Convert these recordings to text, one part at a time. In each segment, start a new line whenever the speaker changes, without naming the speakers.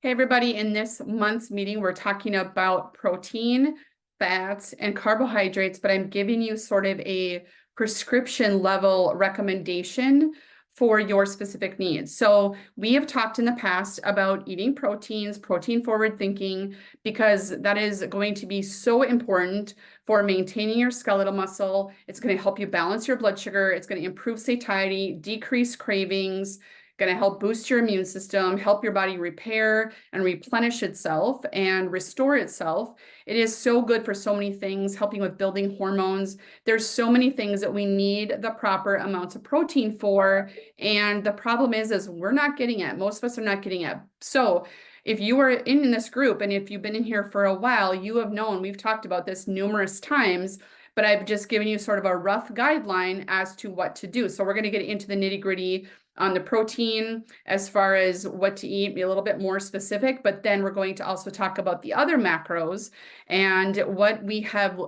Hey, everybody. In this month's meeting, we're talking about protein, fats, and carbohydrates, but I'm giving you sort of a prescription level recommendation for your specific needs. So we have talked in the past about eating proteins, protein forward thinking, because that is going to be so important for maintaining your skeletal muscle. It's going to help you balance your blood sugar. It's going to improve satiety, decrease cravings, going to help boost your immune system, help your body repair and replenish itself and restore itself. It is so good for so many things, helping with building hormones. There's so many things that we need the proper amounts of protein for. And the problem is we're not getting it. Most of us are not getting it. So if you are in this group and if you've been in here for a while, you have known, we've talked about this numerous times, but I've just given you sort of a rough guideline as to what to do. So we're going to get into the nitty-gritty on the protein as far as what to eat, be a little bit more specific, but then we're going to also talk about the other macros and what we have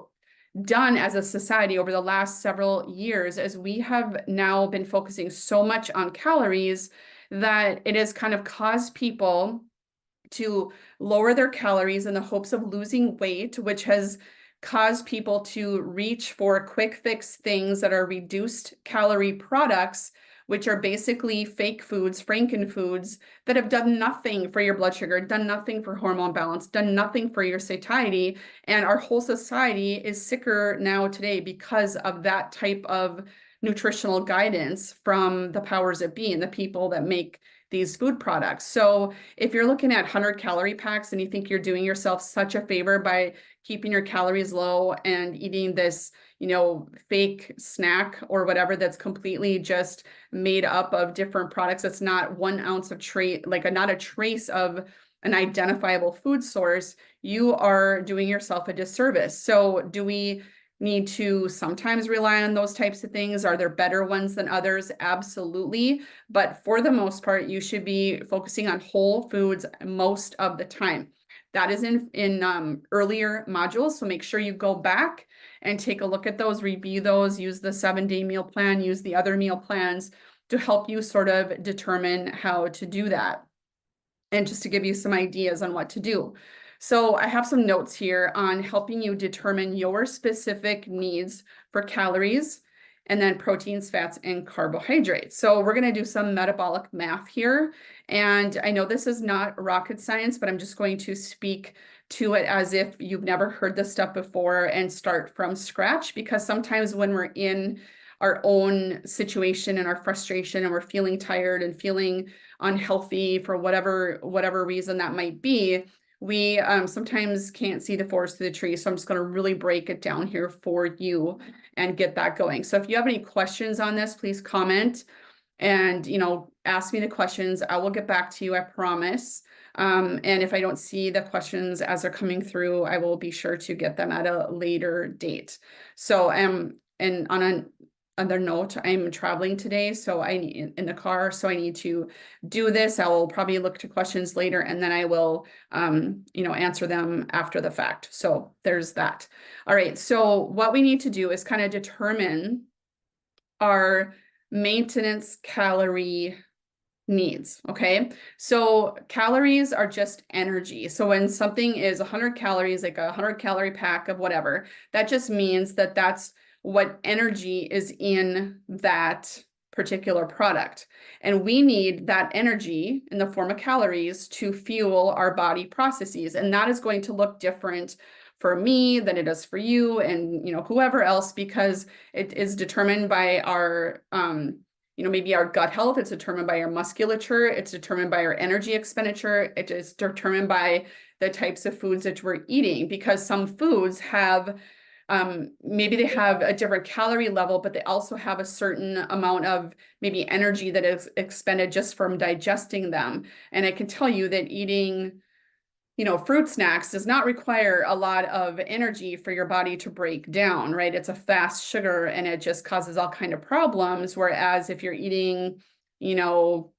done as a society over the last several years, as we have now been focusing so much on calories that it has kind of caused people to lower their calories in the hopes of losing weight, which has caused people to reach for quick fix things that are reduced calorie products, which are basically fake foods, frankenfoods that have done nothing for your blood sugar, done nothing for hormone balance, done nothing for your satiety. And our whole society is sicker now today because of that type of nutritional guidance from the powers that be and the people that make these food products. So if you're looking at 100-calorie packs and you think you're doing yourself such a favor by keeping your calories low and eating this, fake snack or whatever that's completely just made up of different products, that's not 1 ounce of not a trace of an identifiable food source, you are doing yourself a disservice. So do we need to sometimes rely on those types of things? Are there better ones than others? Absolutely. But for the most part, you should be focusing on whole foods most of the time. That is in earlier modules. So make sure you go back and take a look at those, review those, use the 7-day meal plan, use the other meal plans to help you sort of determine how to do that. And just to give you some ideas on what to do. So I have some notes here on helping you determine your specific needs for calories and then proteins, fats, and carbohydrates. So we're going to do some metabolic math here. And I know this is not rocket science, but I'm just going to speak to it as if you've never heard this stuff before and start from scratch, because sometimes when we're in our own situation and our frustration and we're feeling tired and feeling unhealthy for whatever reason that might be, we sometimes can't see the forest through the trees. So I'm just going to really break it down here for you and get that going. So if you have any questions on this, please comment and, ask me the questions. I will get back to you, I promise. And if I don't see the questions as they're coming through, I will be sure to get them at a later date. So, and on an other note, I'm traveling today, so I need in the car, so I need to do this. I will probably look to questions later, and then I will, answer them after the fact. So there's that. All right. So what we need to do is kind of determine our maintenance calorie needs. Okay. So calories are just energy. So when something is 100 calories, like a 100-calorie pack of whatever, that just means that that's what energy is in that particular product. And we need that energy in the form of calories to fuel our body processes. And that is going to look different for me than it is for you and, whoever else, because it is determined by our, maybe our gut health. It's determined by our musculature. It's determined by our energy expenditure. It is determined by the types of foods that we're eating, because some foods have maybe they have a different calorie level, but they also have a certain amount of maybe energy that is expended just from digesting them. And I can tell you that eating, fruit snacks does not require a lot of energy for your body to break down, right? It's a fast sugar and it just causes all kind of problems. Whereas if you're eating,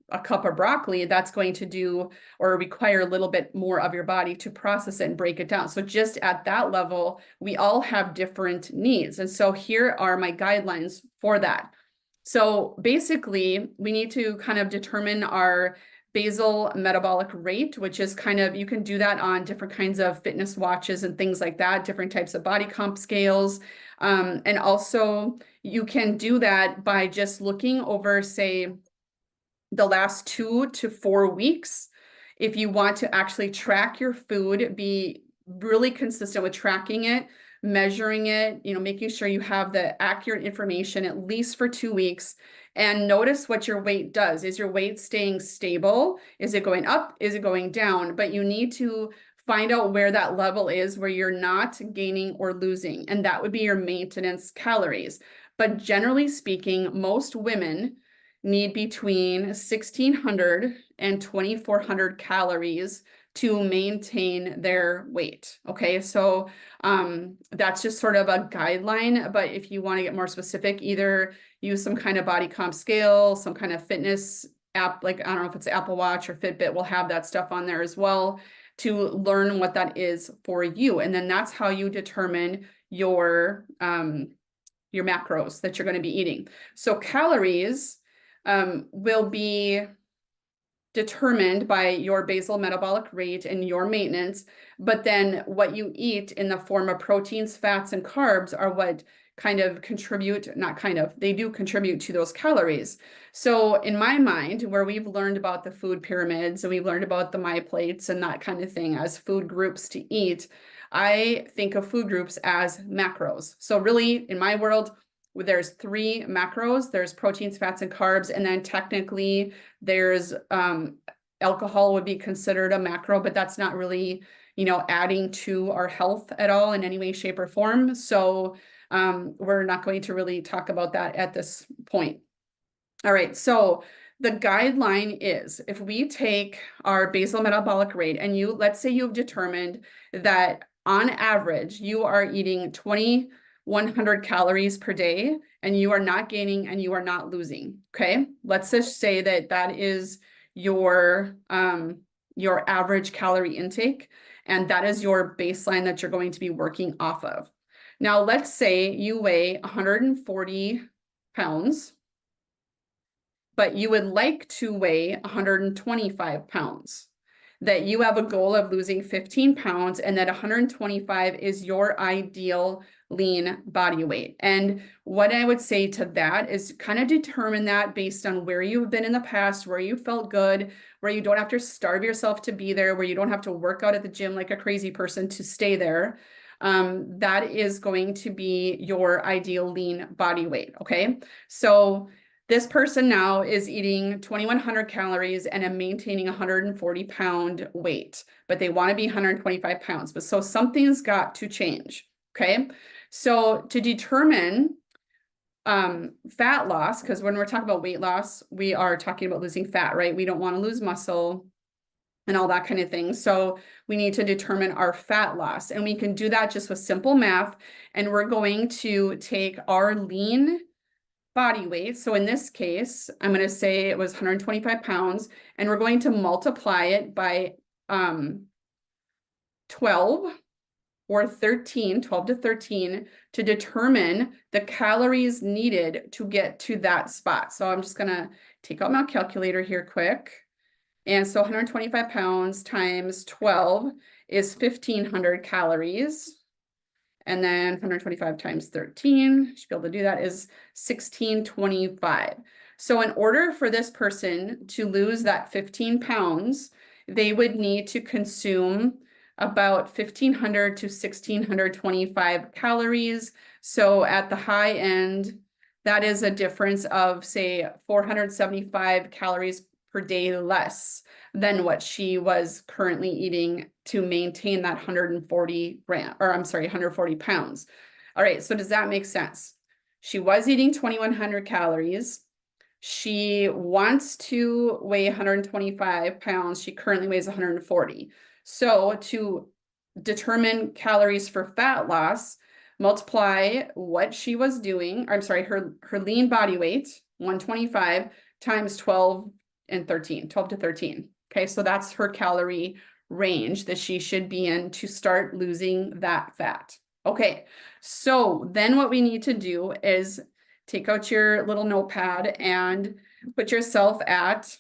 a cup of broccoli, that's going to do or require a little bit more of your body to process it and break it down. So just at that level, we all have different needs. And so here are my guidelines for that. So basically, we need to kind of determine our basal metabolic rate, which is kind of, you can do that on different kinds of fitness watches and things like that, different types of body comp scales. And also you can do that by just looking over, say, the last 2 to 4 weeks. If you want to actually track your food, be really consistent with tracking it, measuring it, making sure you have the accurate information at least for 2 weeks, and notice what your weight does. Is your weight staying stable? Is it going up? Is it going down? But you need to find out where that level is, where you're not gaining or losing, and that would be your maintenance calories. But generally speaking, most women need between 1,600 and 2,400 calories to maintain their weight. Okay, so that's just sort of a guideline, but if you want to get more specific, either use some kind of body comp scale, some kind of fitness app, like I don't know if it's Apple Watch or Fitbit, will have that stuff on there as well to learn what that is for you. And then that's how you determine your macros that you're going to be eating. So calories will be determined by your basal metabolic rate and your maintenance, but then what you eat in the form of proteins, fats, and carbs are what kind of contribute, not kind of, they do contribute to those calories. So in my mind, where we've learned about the food pyramids and we've learned about the My Plates and that kind of thing as food groups to eat, I think of food groups as macros. So really, in my world, there's 3 macros. There's proteins, fats, and carbs. And then technically there's alcohol would be considered a macro, but that's not really, adding to our health at all in any way, shape, or form. So we're not going to really talk about that at this point. All right, so the guideline is if we take our basal metabolic rate and let's say you've determined that on average, you are eating 2,100 calories per day and you are not gaining and you are not losing. Okay, let's just say that is your average calorie intake, and that is your baseline that you're going to be working off of. Now, let's say you weigh 140 pounds, but you would like to weigh 125 pounds. That you have a goal of losing 15 pounds and that 125 is your ideal lean body weight. And what I would say to that is kind of determine that based on where you've been in the past, where you felt good, where you don't have to starve yourself to be there, where you don't have to work out at the gym like a crazy person to stay there. That is going to be your ideal lean body weight. Okay, so this person now is eating 2,100 calories and maintaining 140-pound weight, but they want to be 125 pounds. But so something's got to change. Okay, so to determine fat loss, because when we're talking about weight loss, we are talking about losing fat, right? We don't want to lose muscle and all that kind of thing. So we need to determine our fat loss, and we can do that just with simple math. And we're going to take our lean body weight. So in this case, I'm going to say it was 125 pounds, and we're going to multiply it by 12 or 13, 12 to 13 to determine the calories needed to get to that spot. So I'm just going to take out my calculator here quick. And so 125 pounds times 12 is 1,500 calories. And then 125 times 13, should be able to do that, is 1,625. So in order for this person to lose that 15 pounds, they would need to consume about 1,500 to 1,625 calories. So at the high end, that is a difference of, say, 475 calories per day less than what she was currently eating to maintain that 140 pounds. All right, so does that make sense? She was eating 2,100 calories. She wants to weigh 125 pounds. She currently weighs 140. So to determine calories for fat loss, multiply what she was doing, her lean body weight, 125, times 12 to 13. Okay, so that's her calorie range that she should be in to start losing that fat. Okay, so then what we need to do is take out your little notepad and put yourself at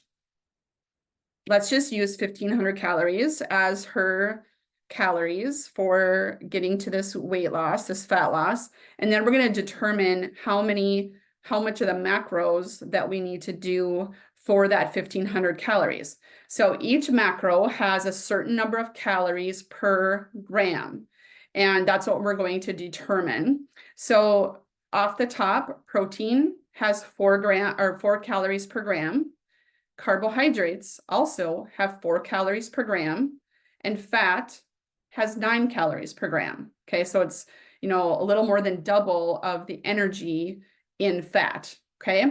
let's just use 1,500 calories as her calories for getting to this weight loss, this fat loss. And then we're going to determine how much of the macros that we need to do for that 1,500 calories. So each macro has a certain number of calories per gram, and that's what we're going to determine. So off the top, protein has 4 calories per gram. Carbohydrates also have 4 calories per gram, and fat has 9 calories per gram. Okay, so it's, a little more than double of the energy in fat. Okay,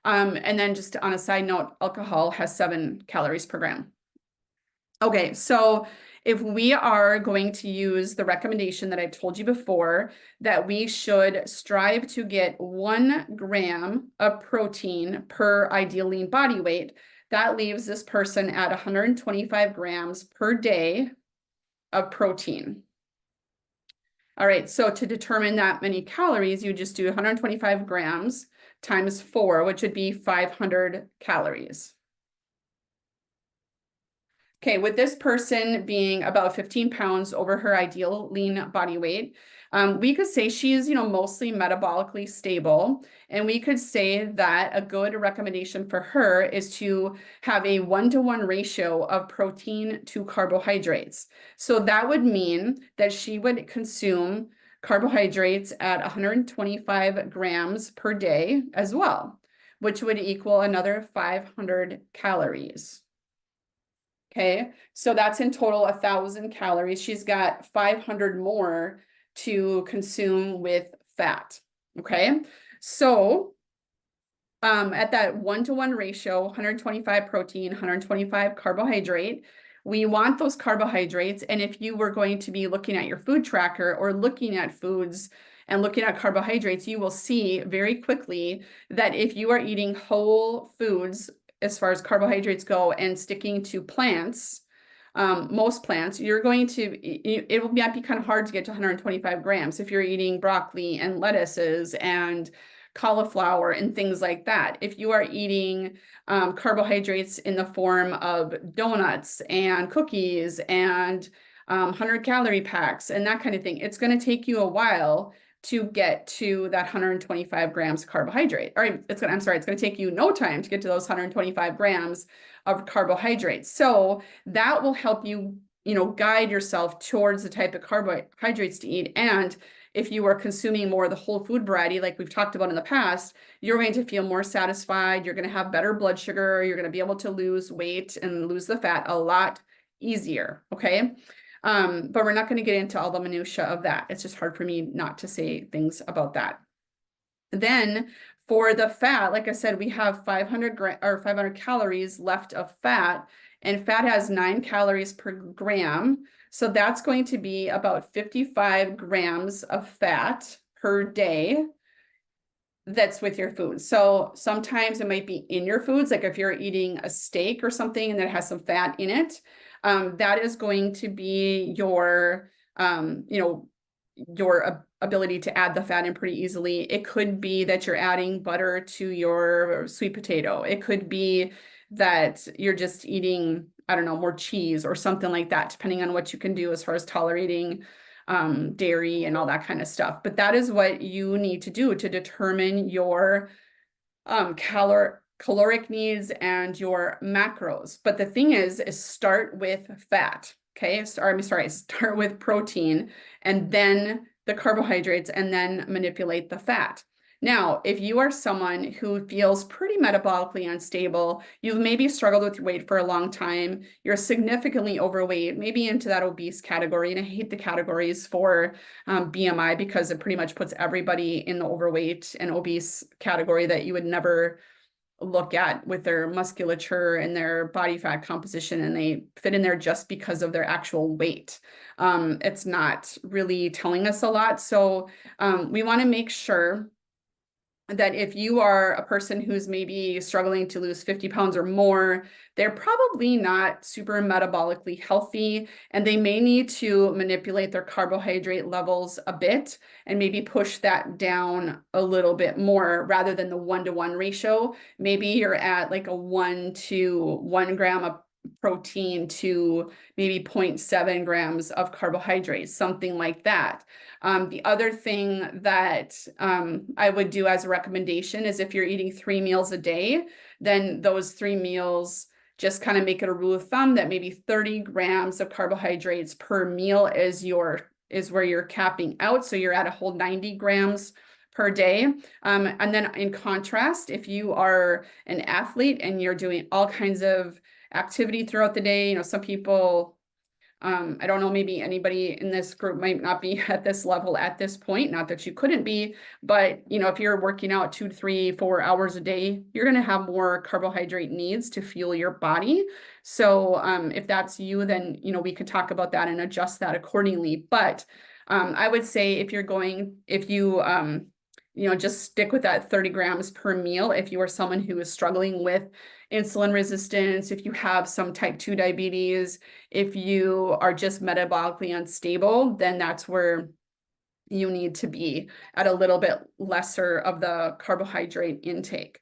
and then just on a side note, alcohol has 7 calories per gram. Okay, so if we are going to use the recommendation that I've told you before, that we should strive to get 1 gram of protein per ideal lean body weight, that leaves this person at 125 grams per day of protein. All right, so to determine that many calories, you just do 125 grams times 4, which would be 500 calories. Okay, with this person being about 15 pounds over her ideal lean body weight, we could say she's, mostly metabolically stable. And we could say that a good recommendation for her is to have a 1-to-1 ratio of protein to carbohydrates. So that would mean that she would consume carbohydrates at 125 grams per day as well, which would equal another 500 calories. Okay, so that's in total 1,000 calories. She's got 500 more to consume with fat. Okay, so at that 1-to-1 ratio, 125 protein, 125 carbohydrate, we want those carbohydrates. And if you were going to be looking at your food tracker or looking at foods and looking at carbohydrates, you will see very quickly that if you are eating whole foods as far as carbohydrates go and sticking to plants, most plants, you're going to, it will be kind of hard to get to 125 grams if you're eating broccoli and lettuces and cauliflower and things like that. If you are eating carbohydrates in the form of donuts and cookies and 100-calorie packs and that kind of thing, it's going to take you a while to get to that 125 grams of carbohydrate. Or it's going to take you no time to get to those 125 grams of carbohydrates. So that will help you, guide yourself towards the type of carbohydrates to eat. And if you are consuming more of the whole food variety, like we've talked about in the past, you're going to feel more satisfied. You're going to have better blood sugar. You're going to be able to lose weight and lose the fat a lot easier. Okay. But we're not going to get into all the minutia of that. It's just hard for me not to say things about that. Then for the fat, like I said, we have 500 calories left of fat, and fat has 9 calories per gram. So that's going to be about 55 grams of fat per day that's with your food. So sometimes it might be in your foods, like if you're eating a steak or something and that has some fat in it, that is going to be your, your ability to add the fat in pretty easily. It could be that you're adding butter to your sweet potato. It could be that you're just eating, I don't know, more cheese or something like that, depending on what you can do as far as tolerating dairy and all that kind of stuff. But that is what you need to do to determine your caloric needs and your macros. But the thing is start with fat. Okay, start with protein and then the carbohydrates and then manipulate the fat. Now, if you are someone who feels pretty metabolically unstable, you've maybe struggled with your weight for a long time, you're significantly overweight, maybe into that obese category, and I hate the categories for BMI because it pretty much puts everybody in the overweight and obese category that you would never look at with their musculature and their body fat composition, and they fit in there just because of their actual weight. It's not really telling us a lot. So we want to make sure that if you are a person who's maybe struggling to lose 50 pounds or more, they're probably not super metabolically healthy, and they may need to manipulate their carbohydrate levels a bit and maybe push that down a little bit more rather than the 1-to-1 ratio. Maybe you're at like a 1 to 1 gram of protein to maybe 0.7 grams of carbohydrates, something like that. The other thing that I would do as a recommendation is if you're eating 3 meals a day, then those 3 meals, just kind of make it a rule of thumb that maybe 30 grams of carbohydrates per meal is where you're capping out. So you're at a whole 90 grams per day. And then in contrast, if you are an athlete and you're doing all kinds of activity throughout the day, some people, I don't know, maybe anybody in this group might not be at this level at this point, not that you couldn't be, but if you're working out 2 to 3, 4 hours a day, you're going to have more carbohydrate needs to fuel your body. So if that's you, then, we could talk about that and adjust that accordingly. But I would say if you just stick with that 30 grams per meal. If you are someone who is struggling with insulin resistance, if you have some type 2 diabetes, if you are just metabolically unstable, then that's where you need to be at a little bit lesser of the carbohydrate intake.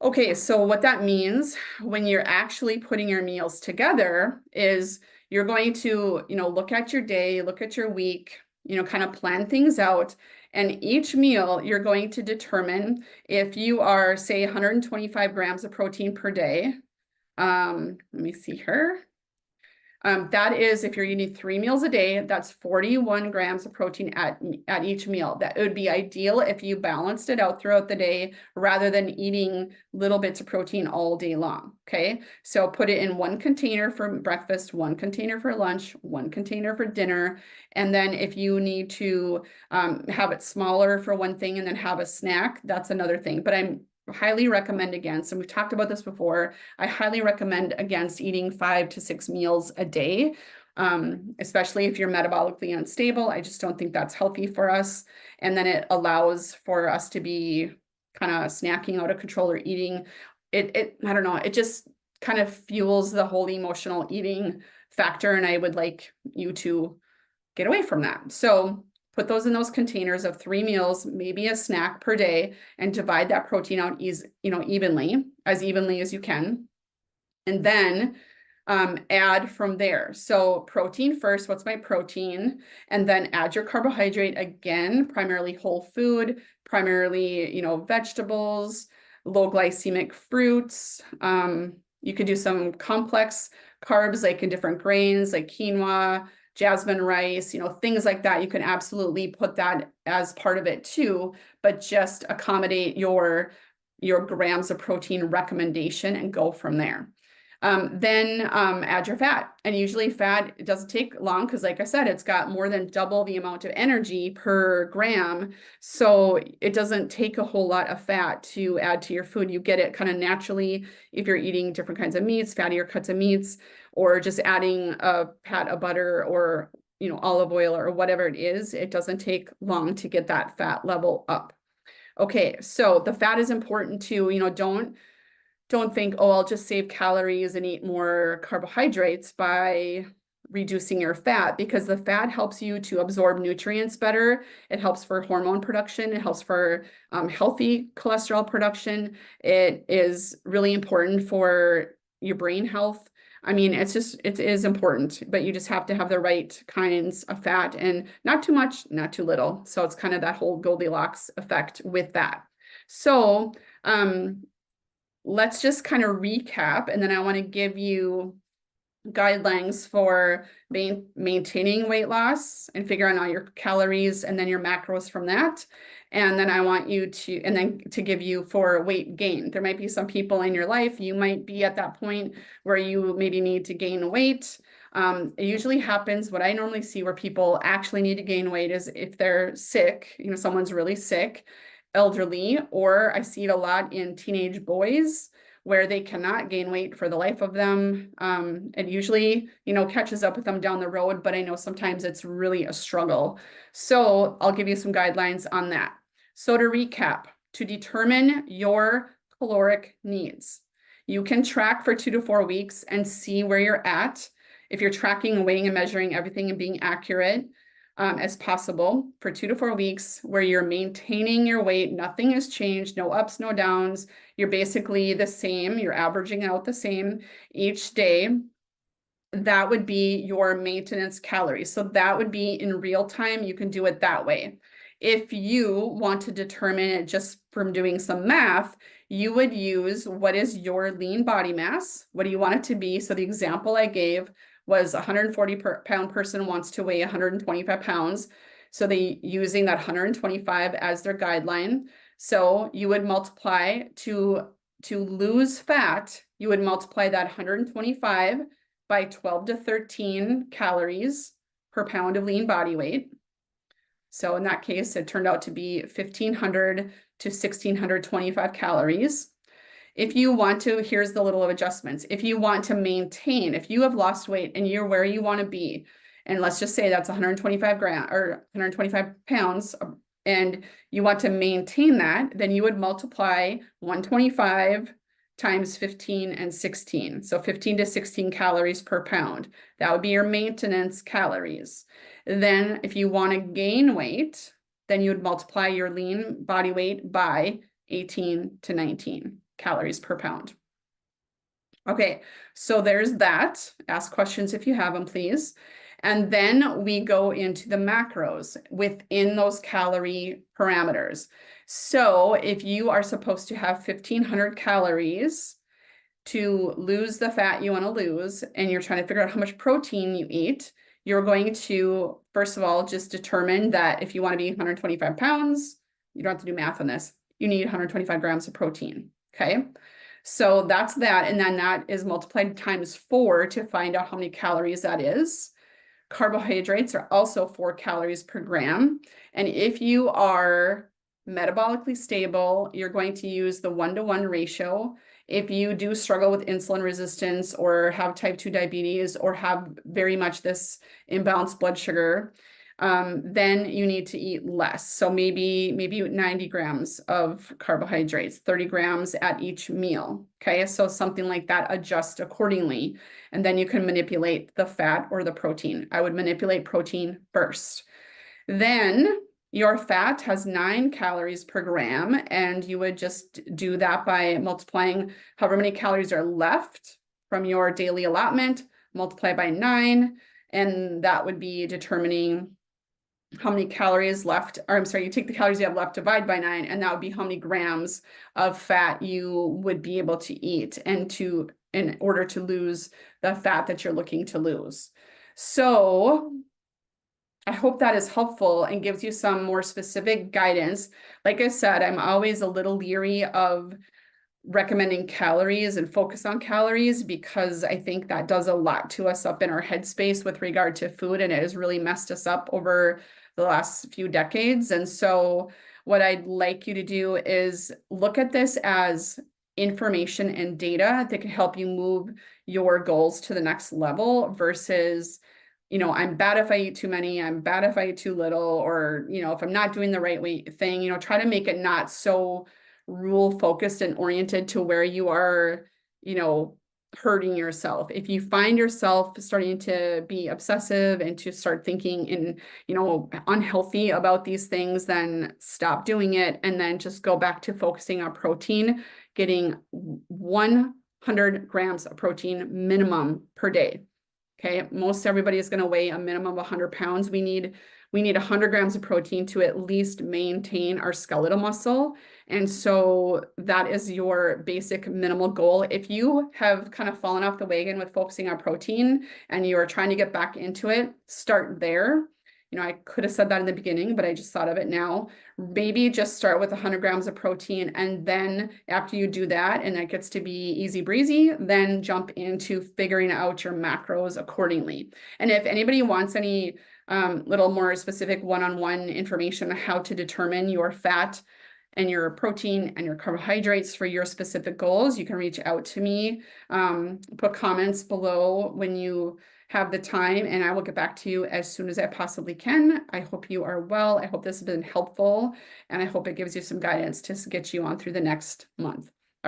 Okay, so what that means when you're actually putting your meals together is you're going to, look at your day, look at your week, kind of plan things out. And each meal, you're going to determine if you are, say, 125 grams of protein per day. Let me see here. That is, if you're eating 3 meals a day, that's 41 grams of protein at each meal. That would be ideal if you balanced it out throughout the day rather than eating little bits of protein all day long. Okay, so put it in one container for breakfast, one container for lunch, one container for dinner. And then if you need to have it smaller for one thing and then have a snack, that's another thing. But I'm highly recommend against, and we've talked about this before, I highly recommend against eating 5 to 6 meals a day, especially if you're metabolically unstable. I just don't think that's healthy for us. And then it allows for us to be kind of snacking out of control or eating. I don't know, it just kind of fuels the whole emotional eating factor. And I would like you to get away from that. So put those in those containers of 3 meals, maybe a snack per day, and divide that protein out evenly as you can. And then add from there. So protein first, what's my protein? And then add your carbohydrate again, primarily whole food, primarily, vegetables, low glycemic fruits. You could do some complex carbs like in different grains like quinoa, jasmine rice, things like that. You can absolutely put that as part of it too, but just accommodate your grams of protein recommendation and go from there. Then add your fat. And usually fat, it doesn't take long because like I said, it's got more than double the amount of energy per gram. So it doesn't take a whole lot of fat to add to your food. You get it kind of naturally if you're eating different kinds of meats, fattier cuts of meats, or just adding a pat of butter or olive oil or whatever it is. It doesn't take long to get that fat level up. Okay, so the fat is important too. Don't think, oh, I'll just save calories and eat more carbohydrates by reducing your fat, because the fat helps you to absorb nutrients better. It helps for hormone production. It helps for healthy cholesterol production. It is really important for your brain health. I mean, it is important, but you just have to have the right kinds of fat and not too much, not too little. So it's kind of that whole Goldilocks effect with that. So, let's just kind of recap, and then I want to give you guidelines for maintaining weight loss and figure out all your calories and then your macros from that. And then I want you to give you for weight gain. There might be some people in your life, you might be at that point where you maybe need to gain weight. It usually happens, what I normally see where people actually need to gain weight is if they're sick, someone's really sick, elderly, or I see it a lot in teenage boys where they cannot gain weight for the life of them. It usually, catches up with them down the road, but I know sometimes it's really a struggle. So I'll give you some guidelines on that. So to recap, to determine your caloric needs, you can track for 2 to 4 weeks and see where you're at. If you're tracking, weighing, and measuring everything and being accurate as possible for 2 to 4 weeks, where you're maintaining your weight, nothing has changed, no ups, no downs. You're basically the same. You're averaging out the same each day. that would be your maintenance calories. So that would be in real time. You can do it that way. If you want to determine it just from doing some math, you would use what is your lean body mass? What do you want it to be? So the example I gave was a 140-pound person wants to weigh 125 pounds. So they using that 125 as their guideline. So you would multiply to lose fat, you would multiply that 125 by 12 to 13 calories per pound of lean body weight. So in that case, it turned out to be 1,500 to 1,625 calories. If you want to, here's the little adjustments. If you want to maintain, if you have lost weight and you're where you want to be, and let's just say that's 125 grams or 125 pounds, and you want to maintain that, then you would multiply 125 times 15 and 16. So 15 to 16 calories per pound. That would be your maintenance calories. Then if you want to gain weight, then you would multiply your lean body weight by 18 to 19 calories per pound. Okay, so there's that. Ask questions if you have them, please. And then we go into the macros within those calorie parameters. So if you are supposed to have 1,500 calories to lose the fat you want to lose, and you're trying to figure out how much protein you eat, you're going to, first of all, just determine that if you want to be 125 pounds, you don't have to do math on this, you need 125 grams of protein, okay? So that's that, and then that is multiplied times 4 to find out how many calories that is. Carbohydrates are also 4 calories per gram. And if you are metabolically stable, you're going to use the 1-to-1 ratio. If you do struggle with insulin resistance or have type 2 diabetes or have very much this imbalanced blood sugar, then you need to eat less. So maybe 90 grams of carbohydrates, 30 grams at each meal. Okay, so something like that, adjust accordingly. And then you can manipulate the fat or the protein. I would manipulate protein first. Then your fat has 9 calories per gram, and you would just do that by multiplying however many calories are left from your daily allotment, multiply by 9, and that would be determining how many calories left, or I'm sorry, you take the calories you have left, divide by 9, and that would be how many grams of fat you would be able to eat in order to lose the fat that you're looking to lose. So I hope that is helpful and gives you some more specific guidance. Like I said, I'm always a little leery of recommending calories and focus on calories because I think that does a lot to us up in our headspace with regard to food, and it has really messed us up over the last few decades. And so what I'd like you to do is look at this as information and data that can help you move your goals to the next level versus, you know, I'm bad if I eat too many, I'm bad if I eat too little, or, you know, if I'm not doing the right way thing, you know, try to make it not so rule focused and oriented to where you are, you know, hurting yourself. If you find yourself starting to be obsessive and to start thinking in, you know, unhealthy about these things, then stop doing it and then just go back to focusing on protein, getting 100 grams of protein minimum per day. Okay, most everybody is going to weigh a minimum of 100 pounds. We need 100 grams of protein to at least maintain our skeletal muscle. And so that is your basic minimal goal. If you have kind of fallen off the wagon with focusing on protein and you are trying to get back into it, start there. You know, I could have said that in the beginning, but I just thought of it now. Maybe just start with 100 grams of protein. And then after you do that, and that gets to be easy breezy, then jump into figuring out your macros accordingly. And if anybody wants any little more specific one-on-one information on how to determine your fat and your protein and your carbohydrates for your specific goals, you can reach out to me. Put comments below when you have the time, and I will get back to you as soon as I possibly can. I hope you are well. I hope this has been helpful, and I hope it gives you some guidance to get you on through the next month.